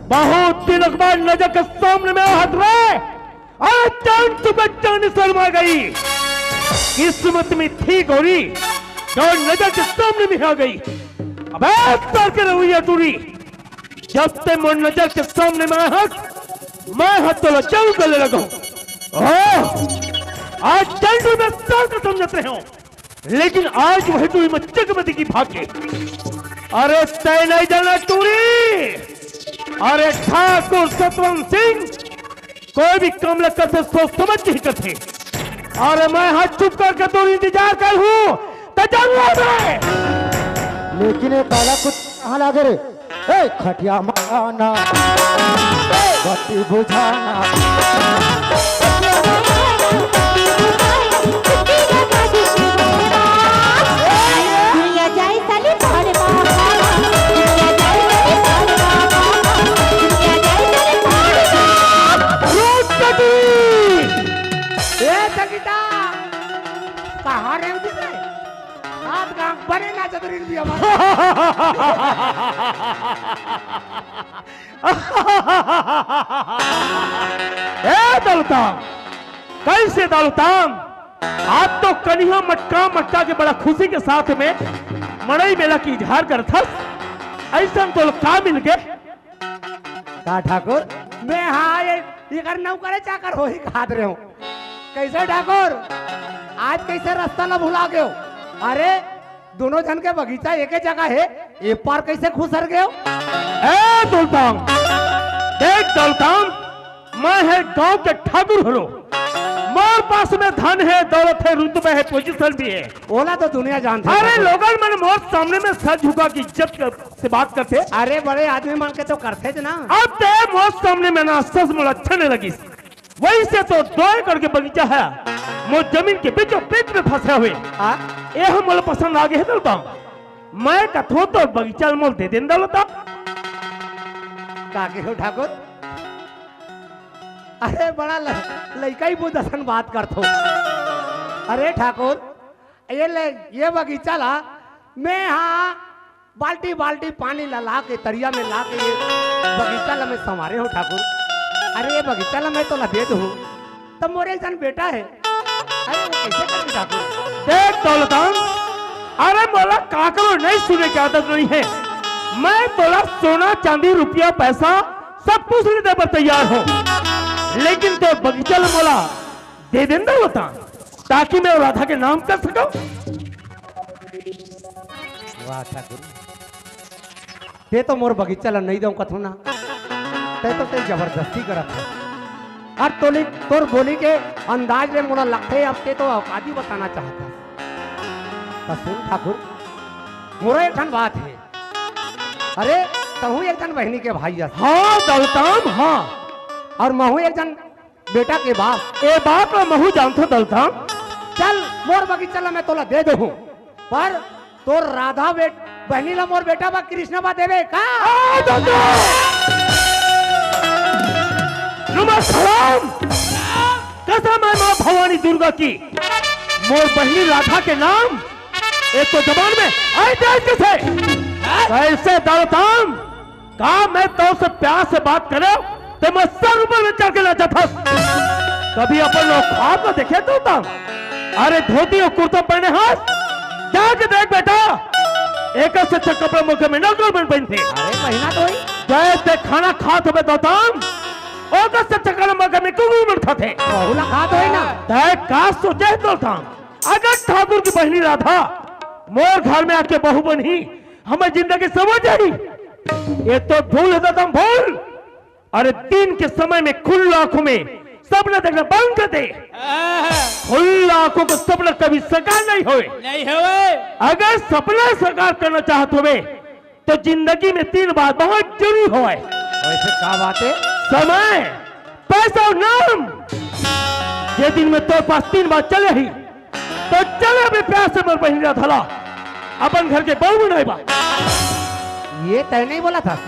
बहुत दिन अखबार नजर के सामने में हाथ रहे और चांद सुबह चांद शर्मा गई। किस्मत में थी गौरी और नजर के सामने में आ गई। अब के रवैया टूरी जब ते मोर नजर के सामने में मैं हाथ तो लचाऊ गले लगा। आज चंडू में साथ समझते हो, लेकिन आज वही टूरी में चकमती की भाग्य। अरे तय नहीं जाना टूरी। अरे ठाकुर सतवंत सिंह कोई भी काम लगता से सोच समझ नहीं करते। अरे मैं हाथ चुप करके तो इंतजार कर हूं तो लेकिन ये काला कुछ कहाँ लागे रे? खटिया माना बत्ती बुझाना कहाँ रहे सात गांव बने ना चतुरीन भी दलताम कैसे दलताम आज तो कन्हैया मटका के बड़ा खुशी के साथ में मड़ई मेला की इजहार कर था। ऐसा तो का मिल गए का ठाकुर? मैं हाँ ये कर नौकर चाकर हो ही खाद रहे हो। कैसे ठाकुर आज कैसे रास्ता न भुला गए हो? अरे दोनों जन के बगीचा एक ही जगह है, एक पार कैसे खुसर गए हो? दौलताम देख दौलताम मैं है गांव के ठाकुर हरो। मोर पास में धन है, दौलत है, रुतबा है, पोजीशन भी है। ओला तो दुनिया जानती। अरे लोगन मन मोर सामने में सर झुका की इज्जत से बात करते। अरे बड़े आदमी मान के तो करते थे ना। अब ते मोर सामने में ना सच मोड़ अच्छा नहीं लगी। वही से तो दौड़ करके बगीचा है मोर जमीन के बीचों बीच में फंसे हुए। यह मोल पसंद आ गए है दौलताम। मैं कथो तो बगीचा मोल दे दें दौलताम। काके हो ठाकुर? अरे बड़ा लड़का ही बहुत दसन बात करते हो। अरे ठाकुर ये बगीचा ला मैं हाँ बाल्टी बाल्टी पानी ला के तरिया में ला के ये बगीचा ला मैं संवारे हो ठाकुर। अरे ये बगीचा ला मैं तो दे दूं तब मोरे एक जन बेटा है। अरे कैसे कर ठाकुर? देख दौलताम अरे मोला काकरो नहीं सुने की आदत नहीं है। मैं बोला सोना चांदी रुपया पैसा सब कुछ दे पर तैयार हो, लेकिन तो बगीचा मोला दे देंदा होता ताकि मैं राधा के नाम कर सकूं। वाह ठाकुर ते तो मोर बगीचा ला नहीं दूं कथो ना। ते तो ते जबरदस्ती करत है। और तोर बोली के अंदाज में मोला लगते अब ते तो औकाती बताना चाहता। तो सुन ठाकुर मोरा एक ठन बात है। अरे तहु एक जन बहनी के भाई है। हाँ दौलताम हाँ। और महू एक जन बेटा के बाप। ए बाप और महू जानते दौलताम। चल मोर बगीचा ला मैं तोला दे दूं पर तोर राधा बहनी ला मोर बेटा बा कृष्ण बा देवे का? नमस्कार कसम है मां भवानी दुर्गा की मोर बहनी राधा के नाम एक तो जबान में आए कैसे कैसे दौलताम का मैं तो से प्यार से बात करे तो मैं सर ऊपर में चढ़ के ना जाता। कभी अपन लोग ख्वाब में देखे दौलताम? अरे धोती और कुर्ता पहने हाथ जाके देख बेटा एक से अच्छा कपड़े मुख में न बन थे। अरे महीना तो ही जैसे खाना खात हो दौलताम और से चक्कर मगर में कुंगू में थे बहुला खात होई ना। तय का सोचे दौलताम अगर ठाकुर की बहनी राधा मोर घर में आके बहू बनी हमें जिंदगी समझ आई। ये तो भूल होता तुम भूल। अरे दिन के समय में खुली आंखों में सपना देखना बंद कर दे। खुली आंखों को सपना कभी साकार नहीं होए। अगर सपना साकार करना चाहते हुए तो जिंदगी में 3 बात बहुत जरूरी होए। वैसे क्या बात है? समय पैसा और नाम। ये दिन में तो पास 3 बात चले ही तो चले अपने प्यार से मर बहनी राधा अपन घर के बहू नहीं बा। ये तय नहीं बोला था,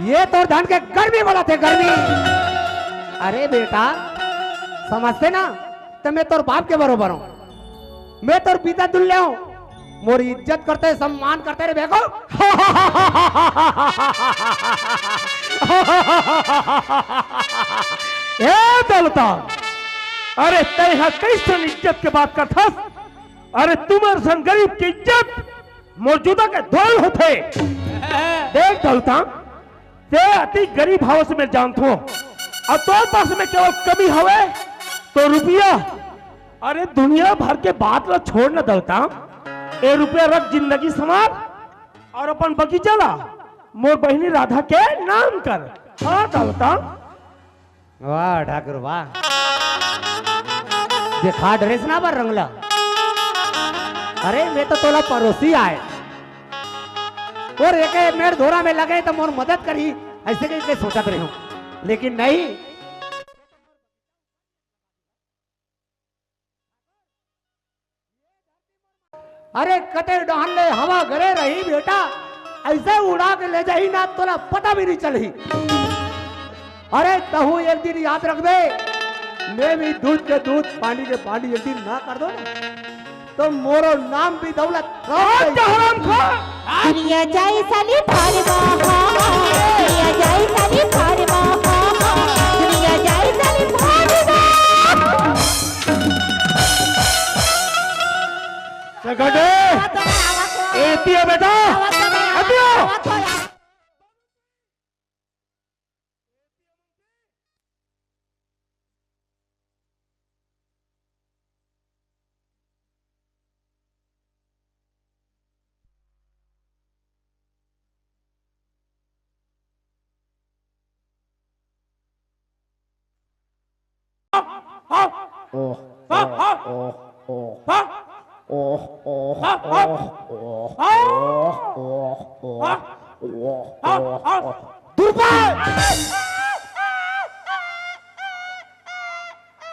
ये तो धन के गर्मी बोला थे गर्मी। अरे बेटा समझते ना तो मैं तोर बाप के बरोबर हूं। मैं तो पिता तुल्य हूँ, मोरी इज्जत करते सम्मान करते रे देखो। ए दलता, अरे तय कैसन इज्जत के बात करता? अरे तुम्हारे सन गरीब की इज्जत मौजूदा के धोल होते। देख दलता, ते अति गरीब हाव से मैं जानता हूँ, और तो पास में केवल कमी हवे तो रुपया। अरे दुनिया भर के बात ला छोड़ न दलता, ए रुपया रख जिंदगी समार और अपन बगीचा ला मोर बहनी राधा के नाम कर। हाँ दलता। वाह ठाकुर वाह, देखा ड्रेस ना पर रंगला। अरे मैं तो तोला पड़ोसी आए और एक मेरे धोरा में लगे तो मोर मदद करी, ऐसे कैसे सोचत रही हूँ, लेकिन नहीं। अरे कते डहान ले हवा घरे रही बेटा, ऐसे उड़ा के ले जाही ना तोला पता भी नहीं चली। अरे तहु एक दिन याद रख दे, मैं भी दूध के दूध पानी के पानी एक दिन ना कर दो ना, तो मोरो नाम भी दौलत दुनिया जाई साली फारमा, दुनिया जाई साली फारमा, दुनिया जाई साली फारमा। सगड़े एती है बेटा, अतियो।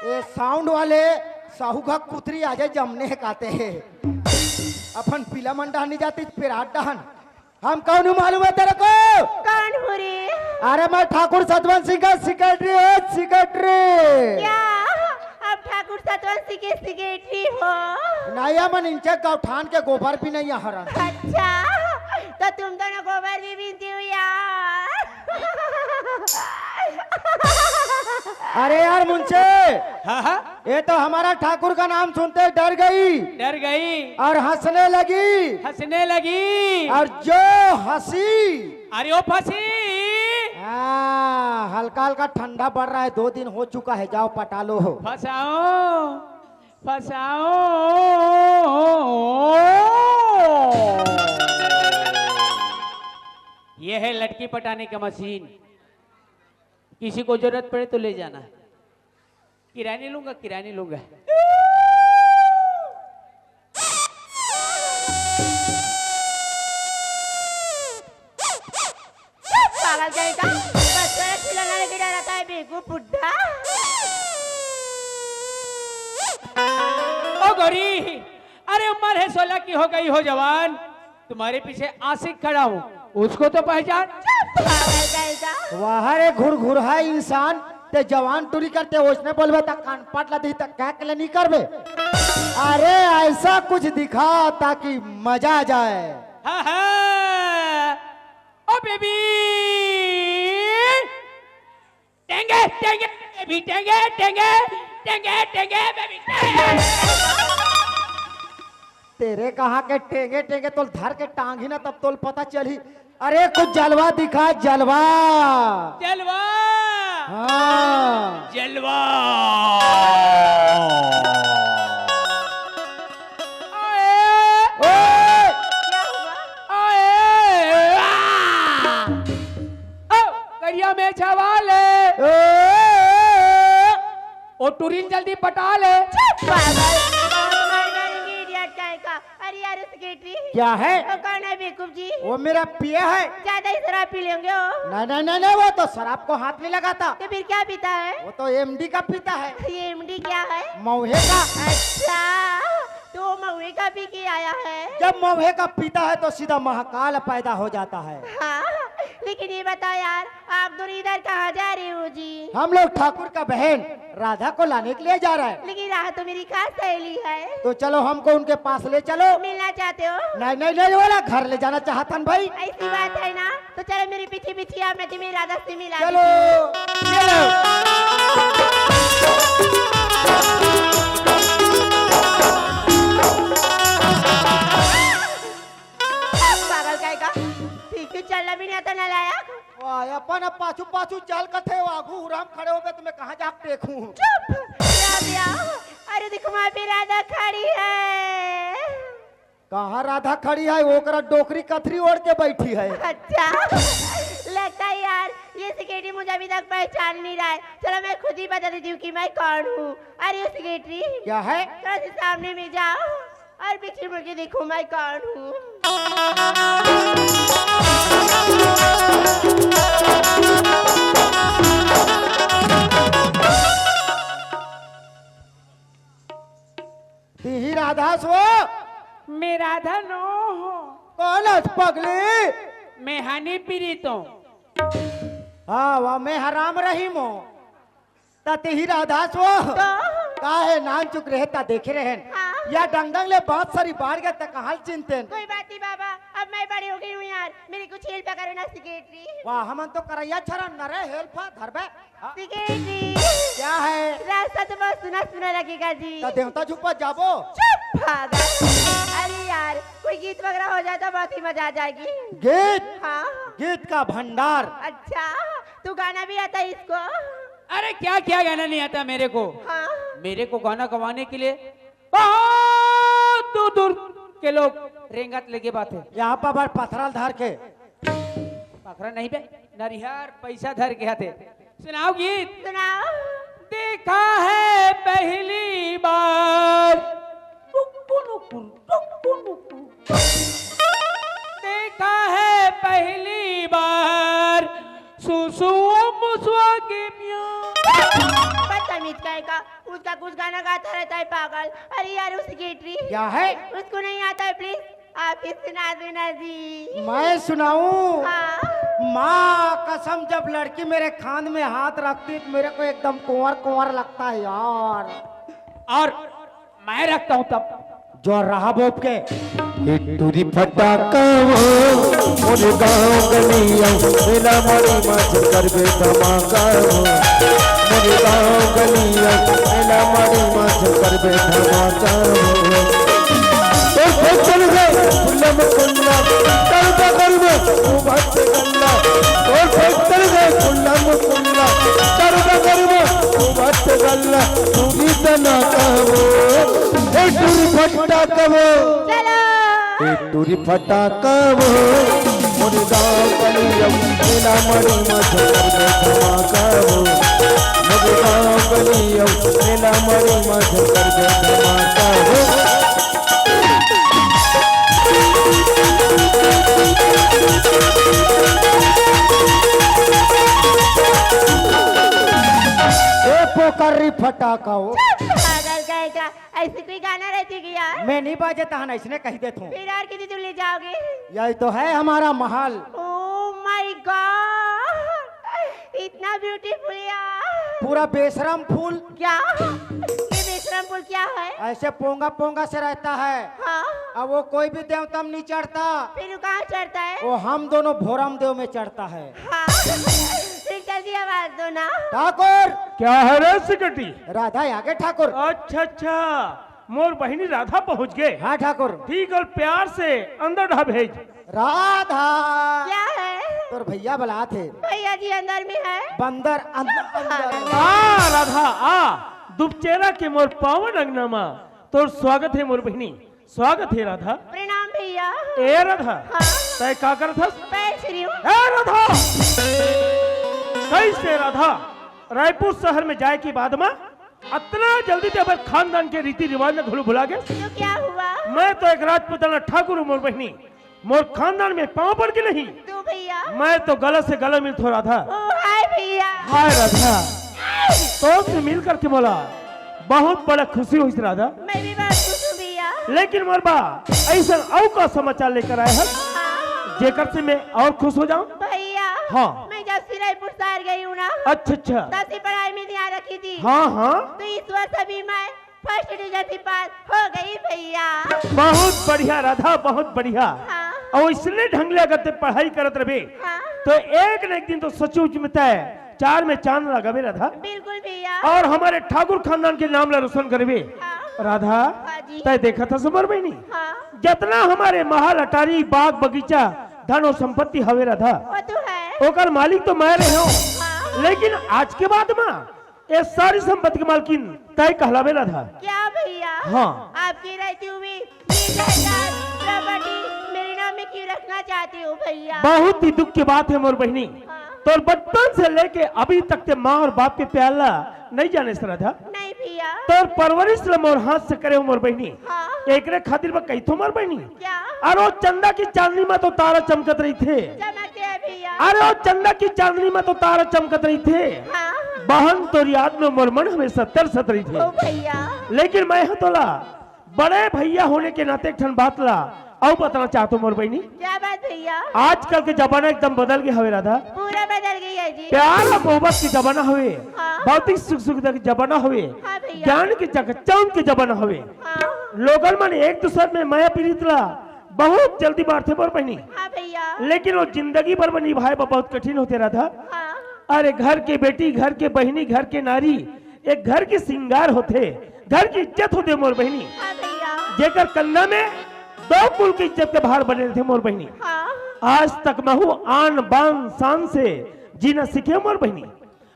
ये साउंड वाले साहू का कुतरी आजे जमने कहते हैं। अपन पीला मंडा नहीं जाती पिराट डहन। हम कौन हूँ मालूम है तेरे को? कौन हो रे? अरे मैं ठाकुर सतवंत सिंह का सेक्रेटरी हूँ, सेक्रेटरी। क्या अब ठाकुर सतवंत सिंह के सेक्रेटरी हो? नया मन इंचे गौठान के गोबर भी नहीं है हरण। अच्छा, तो तुम दोनों गोबर भी बीनती हो यार। अरे यार मुंचे, ये तो हमारा ठाकुर का नाम सुनते डर गई और हंसने लगी और जो हंसी, अरे ओ फंसी। हल्का हल्का ठंडा पड़ रहा है, 2 दिन हो चुका है, जाओ पटा लो। फसाओ। ये है लड़की पटाने का मशीन, किसी को जरूरत पड़े तो ले जाना। किराया नहीं लूंगा। पागल जाएगा, बस तेरा खिलौना लेके जा रहा है बेगू बुड्ढा। ओ गौरी, अरे उम्र है 16 की, हो गई हो जवान, तुम्हारे पीछे आशिक खड़ा हूँ, उसको तो पहचान। पागल जाएगा। वहाँ रे घुर है इंसान, ते जवान टूरी करते उसने बोलबे तक कान पाट ला दी तक क्या के लिए नहीं करबे। अरे ऐसा कुछ दिखा ताकि मजा आ जाए। हाँ। ओ बेबी, टेंगे बेबी, टेंगे बेबी। तेरे कहा के टेंगे टेंगे तो धर के टांग ही ना, तब तो पता चली। अरे कुछ जलवा दिखा, जलवा। हाँ जलवा। क्या हुआ? करिया में छवाले ओ टूरिन जल्दी पटा ले। अरे यार सेक्रेटरी क्या है? वो कौन है बेवकूफ जी? वो मेरा पिया है। ज्यादा ही शराब पी लेंगे हो? नहीं, वो तो शराब को हाथ नहीं लगाता, तो फिर क्या पीता है? वो तो एमडी का पीता है। ये एमडी क्या है? मौहे का। अच्छा, तो महुए का पी के आया है? जब मौहे का पीता है तो सीधा महाकाल पैदा हो जाता है। हाँ, लेकिन ये बताओ यार, आप दोनों इधर कहाँ जा रहे हो जी? हम लोग ठाकुर का बहन राधा को लाने के लिए जा रहा है। लेकिन राह तो मेरी खास सहेली है। तो चलो हमको उनके पास ले चलो। मिलना चाहते हो? नहीं नहीं नहीं वाला घर ले जाना चाहता भाई। ऐसी बात है ना, तो चलो मेरे पीछे पीछे आप, मैं तुम्हें राधा से मिला चलो चलो। पागल कहेगा, ठीक है चलना भी नहीं आता नालायक। वाह, अपन अब पाछू पाछू चल कथे आगू उराम खड़े हो गए, तुम्हें कहाँ जाके देखूं। चुप राबिया, अरे देखो वहाँ पे राधा खड़ी है। कहाँ राधा खड़ी है? ओकरा डोकरी कथरी ओढ़ के बैठी है। अच्छा लगता है यार ये सेक्रेटरी मुझे अभी तक पहचान नहीं रहा है। चलो मैं खुद ही बता देती हूँ कि मैं कौन हूँ। अरे सेक्रेटरी क्या है? थोड़ा सा सामने में जाओ और पीछे मुड़ के देखो मैं कौन हूँ। ही राधा सो मैं राधा नो हो, कौन है पगली? मैं हनी पीड़ित हूँ। हाँ वाह, मैं हराम रहीम हूँ। तते ही राधा सो का है नाम चुक रहे ता देखे रहे हाँ। या डंगडंग ले बहुत सारी बाढ़ गए तक हाल चिंतन। कोई बात नहीं बाबा, अब मैं बड़ी हो गई हूँ यार, मेरी कुछ हेल्प करो ना सेक्रेटरी। वाह, हमन तो करैया छरा न रे हेल्प धरबे। हाँ, सेक्रेटरी क्या है? रास्ता तो बहुत सुना सुना लगेगा जी। ता देवता झुपा जाबो। चुप पागल। अरे यार कोई गीत वगैरह हो जाए तो बहुत ही मजा आ जाएगी। गीत? हाँ गीत का भंडार। अच्छा, तू गाना भी आता है इसको? अरे क्या क्या गाना नहीं आता मेरे को। हाँ मेरे को गाना गवाने के लिए बहुत दूर दूर के लोग रेंगत लेके बात है। यहाँ पर बार पथराल धार के पखरा नहीं बे, नरिहार पैसा धर के आते। सुनाओ गीत। सुनाओ। देखा है पहली बार, देखा है पहली बार सुसुआ मुसुआ के म्याऊं। बदतमीज कहेगा, उसका कुछ गाना गाता रहता है पागल। अरे यार उस सेक्रेटरी क्या है? उसको नहीं आता है, प्लीज आप ही सुना देना जी। मैं सुनाऊं? हाँ माँ कसम, जब लड़की मेरे खान में हाथ रखती तो मेरे को एकदम कुंवर कुंवर लगता है यार। और मैं रखता हूँ तब जो रहा बोप के टूरी फटाका मोरे गाँव गलिया मेला मारी मच करबे धमाका मोरे गाँव गलिया मेला मारी मच करबे धमाका तो चल गए कुल्ला में कुल्ला करबे करबे तू बात गल्ला तो चल गए कुल्ला में कुल्ला करबे करबे तू बात गल्ला तू भी तना कहो टूरी फटाका चलो। टूरी फटाका मोरे गाँव गलिया मेला मारी मच करबे धमाका मोरे गाँव गलिया मेला मारी मच करबे धमाका। पोकरी फटाका हो। पागल कहेगा, ऐसी कोई गाना रहती क्या यार? मैं नहीं बाजे तहन ऐसने कह देता हूँ। फिर यार किसी तुम ले जाओगे? यही तो है हमारा महल। ओह माय गॉड, इतना ब्यूटीफुल यार। पूरा बेशरम फूल। क्या ये बेशरम फूल क्या है? ऐसे पोंगा पोंगा से रहता है। हाँ अब वो कोई भी देवता में नहीं चढ़ता, फिर वो कहाँ चढ़ता है? वो हम दोनों भोरम देव में चढ़ता है। हाँ फिर जल्दी आवाज दो ना। ठाकुर क्या है रे सेक्रेटरी? राधा आगे ठाकुर। अच्छा अच्छा, मोर बहिनी राधा पहुंच गए। हाँ ठाकुर। ठीक और प्यार से अंदर ढा भेज। राधा क्या है? तोर भैया बुला थे। भैया जी अंदर में है। बंदर अंदर। आ राधा आ, दुपचेरा के मोर पावन अंगनामा तोर स्वागत है मोर बहिनी, स्वागत है राधा। प्रणाम भैया। ए राधा, हाँ तय का करत हस? पैर छुरी हूँ। ए राधा, कैसे राधा रायपुर शहर में जाए के बाद में इतना जल्दी ते खानदान के रीति रिवाज में घुल भुला गए? तो क्या हुआ? मैं तो एक राजपुताना ठाकुर हूँ मोर बहनी, मोर खानदान में पाँव पड़ के नहीं। तू भैया? मैं तो गला से गला मिल थो राधा। ओ हाय भैया। हाय राधा, तो से मिल करके बोला बहुत बड़ा खुशी हुई राधा। मैं भी बहुत खुश हूँ भैया। लेकिन मोर बा ऐसा औ का समाचार लेकर आए हैं हाँ जेकर से मैं और खुश हो जाऊं। भैया हाँ। मैं जब से रायपुर शहर गई हूँ ना, अच्छा अच्छा। तब से पढ़ाई में ध्यान रखी थी। हाँ हाँ, तो इस वर्ष अभी मैं फर्स्ट डिवीजन से पास हो गई भैया। बहुत बढ़िया राधा, बहुत बढ़िया। हाँ और इसलिए ढंग ले अगर ते पढ़ाई करत रहे हाँ, तो एक न एक दिन तो सचमुच में तय चार में चांद लगावे राधा, बिल्कुल भैया। और हमारे ठाकुर खानदान के नाम ला रोशन करवे। हाँ राधा, हाँ जी। तय देखा था समर बहनी, हाँ जितना हमारे महल अटारी बाग बगीचा धन और संपत्ति हवे राधा, वो तो है। ओकर मालिक तो मैं रहे हो, हाँ लेकिन आज के बाद में ये सारी संपत्ति के मालकिन तय कहलावे राधा। क्या भैया? हाँ। आपकी रहती हुई ये जायदाद प्रॉपर्टी मेरे नाम में क्यों रखना चाहती हो भैया? बहुत ही दुख की बात है मोर बहनी, हाँ। तो बचपन से लेके अभी तक के माँ और बाप के प्याला नहीं जाने से राधा, नहीं भैया। तो परवरिश ल मोर हाथ से करे हो मोर बहनी। हाँ एक रे खातिर में कही थो मोर बहनी, क्या? अरे वो चंदा की चांदनी में तो तारा चमकत रही थे, चमकते हैं भैया। अरे वो चंदा की चांदनी में तो तारा चमकत रही थे, हाँ बहन तो याद में मोर मन हमेशा तरसत रही ओ थे। भैया। लेकिन मैं हतोला बड़े भैया होने के नाते एक ठन बात ला और बताना चाहता हूँ मोर बहनी, क्या बात भैया? आजकल के जमाना एकदम बदल गया हवे राधा, पूरा बदल गई है जी। प्यार और मोहब्बत के जमाना हवे, हाँ। भौतिक सुख सुविधा के जमाना हवे, हाँ भैया। ज्ञान के चकाचौंध के जमाना हवे। हाँ लोगन मन एक दूसरे में माया पीड़ित ला बहुत जल्दी बांटते मोर बहनी, हाँ भैया। लेकिन वो जिंदगी भर में निभाए बहुत कठिन होते राधा। हाँ अरे घर के बेटी, घर के बहनी, घर के नारी एक घर के श्रृंगार होते, घर की इज्जत होते मोर बहनी, हाँ भैया। जेकर कंधा में दो कुल की इज्जत के भार बने थे मोर बहनी। हाँ आज तक महू आन बान शान से जीना सीखे मोर बहनी,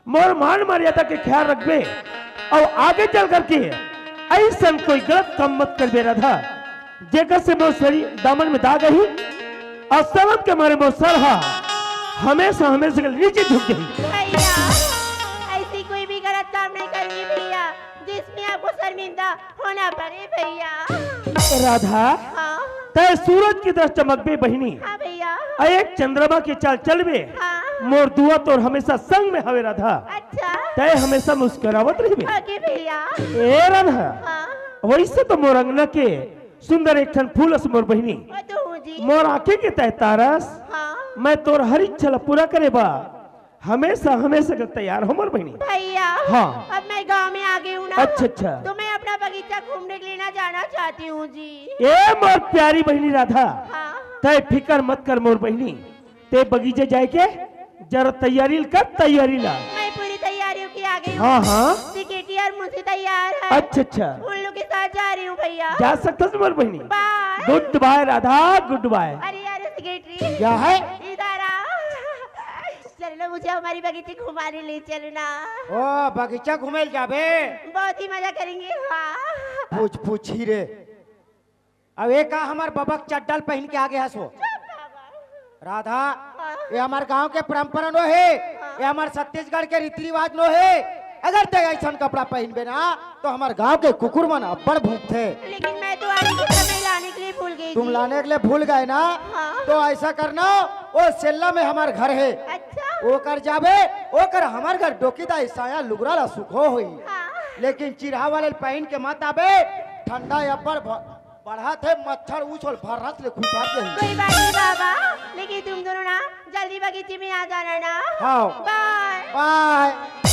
मोर मान मर्यादा के ख्याल रखबे और आगे चल करके ऐसा कोई गलत काम मत करबे राधा, जेकर से मोर शरीर दामन में दाग ही और सलम के मारे मोर सरहा हमेशा हमेशा के नीचे झुक गई। भैया ऐसी कोई भी गलत काम नहीं करूंगी भैया जिसमें आपको शर्मिंदा होना पड़े भैया। राधा, हाँ तय सूरज की तरह चमकबे बहिनी, हाँ भैया। और एक चंद्रमा की चाल चलबे, हाँ मोर दुआ तोर हमेशा संग में हवे राधा, अच्छा तय हमेशा मुस्कुरावत रहिबे। ओके भैया। ए राधा, हाँ वैसे तो मोर अंगना के सुंदर एक ठन फूलस मोर बहिनी, वो तो हूँ जी। मोर आंखें के तय तारस, हाँ मैं तोर हर इच्छा ला पूरा करे बा हमेशा हमेशा के तैयार हो मोर बहिनी। भैया। हाँ। अब मैं गांव में आ गई हूँ ना, अच्छा अच्छा। तो मैं अपना बगीचा घूमने के लिए ना जाना चाहती हूँ जी। ए मोर प्यारी बहिनी राधा, हाँ तय फिकर मत कर मोर बहिनी, ते बगीचे जाए के जरा तैयारी कर, तैयारी ला। मैं पूरी तैयारियों की आ गई हूँ। हाँ हाँ, सिक्योरिटी और मुझसे तैयार है। अच्छा अच्छा, उल्लू के साथ जा रही हूँ भैया। जा सकता है मोर बहिनी। Bye. Goodbye Radha, goodbye. अरे यार सिक्योरिटी क्या है? इधर आ। चलो मुझे हमारी बगीचे घुमाने ले चलो ना, ओ बगीचा घूमे जाबे, बहुत ही मजा करेंगे। हाँ पूछ पूछी रे। अब एक का हमार बबक चड्डल पहन के आगे हंसो राधा, ये हमार गांव के परंपरा नो है, ये हमार छत्तीसगढ़ के रीति रिवाज नो है। अगर ते ऐसा कपड़ा पहनबे ना तो हमार गांव के कुकुर मन अब्बड़ भूखते। लेकिन मैं तो आने के समय लाने के लिए भूल गई तुम थी। लाने के लिए भूल गए ना, हाँ। तो ऐसा करना, वो सेल्ला में हमार घर है, अच्छा वो कर जाबे, वो कर हमार घर डोकीदा साया लुगरा ला सुखो हुई। हाँ। लेकिन चिरहा वाले पहन के मत आबे, ठंडा अब्बड़ बढ़ा थे, मच्छर उछल भरत ले खुशा के। कोई बात नहीं बाबा, लेकिन तुम दोनों ना जल्दी बगीचे में आ जाना ना। हाँ बाय। बाय।